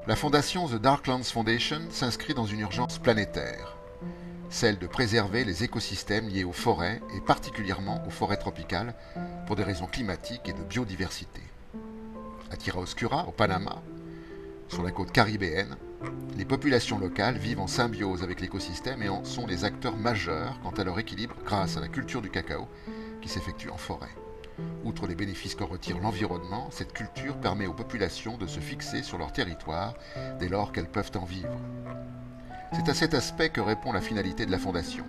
La fondation The Darklands Foundation s'inscrit dans une urgence planétaire, celle de préserver les écosystèmes liés aux forêts et particulièrement aux forêts tropicales pour des raisons climatiques et de biodiversité. À Tierra Oscura, au Panama, sur la côte caribéenne, les populations locales vivent en symbiose avec l'écosystème et en sont les acteurs majeurs quant à leur équilibre grâce à la culture du cacao qui s'effectue en forêt. Outre les bénéfices qu'en retire l'environnement, cette culture permet aux populations de se fixer sur leur territoire dès lors qu'elles peuvent en vivre. C'est à cet aspect que répond la finalité de la Fondation: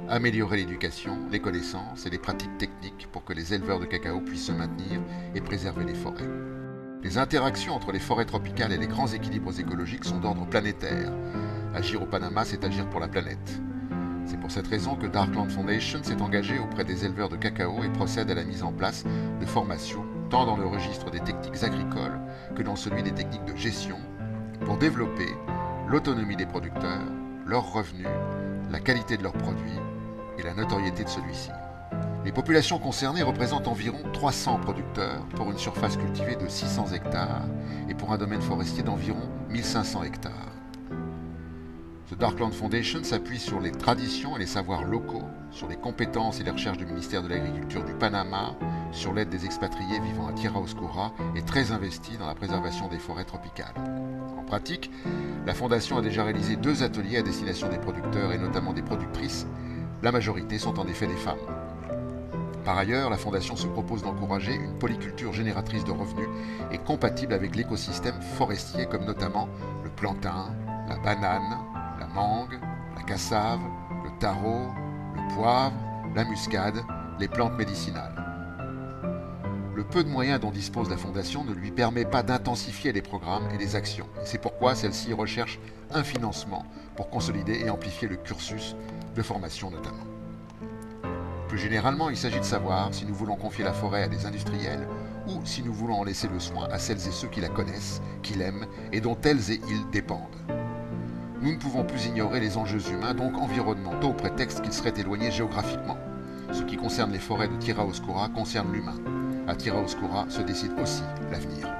améliorer l'éducation, les connaissances et les pratiques techniques pour que les éleveurs de cacao puissent se maintenir et préserver les forêts. Les interactions entre les forêts tropicales et les grands équilibres écologiques sont d'ordre planétaire. Agir au Panama, c'est agir pour la planète. C'est pour cette raison que Darklands Foundation s'est engagée auprès des éleveurs de cacao et procède à la mise en place de formations, tant dans le registre des techniques agricoles que dans celui des techniques de gestion, pour développer l'autonomie des producteurs, leurs revenus, la qualité de leurs produits et la notoriété de celui-ci. Les populations concernées représentent environ 300 producteurs pour une surface cultivée de 600 hectares et pour un domaine forestier d'environ 1500 hectares. The Darklands Foundation s'appuie sur les traditions et les savoirs locaux, sur les compétences et les recherches du ministère de l'Agriculture du Panama, sur l'aide des expatriés vivant à Tierra Oscura et très investie dans la préservation des forêts tropicales. En pratique, la Fondation a déjà réalisé 2 ateliers à destination des producteurs et notamment des productrices. La majorité sont en effet des femmes. Par ailleurs, la Fondation se propose d'encourager une polyculture génératrice de revenus et compatible avec l'écosystème forestier, comme notamment le plantain, la banane, la mangue, la cassave, le taro, le poivre, la muscade, les plantes médicinales. Le peu de moyens dont dispose la Fondation ne lui permet pas d'intensifier les programmes et les actions. C'est pourquoi celle-ci recherche un financement pour consolider et amplifier le cursus de formation notamment. Plus généralement, il s'agit de savoir si nous voulons confier la forêt à des industriels ou si nous voulons en laisser le soin à celles et ceux qui la connaissent, qui l'aiment et dont elles et ils dépendent. Nous ne pouvons plus ignorer les enjeux humains, donc environnementaux, au prétexte qu'ils seraient éloignés géographiquement. Ce qui concerne les forêts de Tierra Oscura concerne l'humain. À Tierra Oscura se décide aussi l'avenir.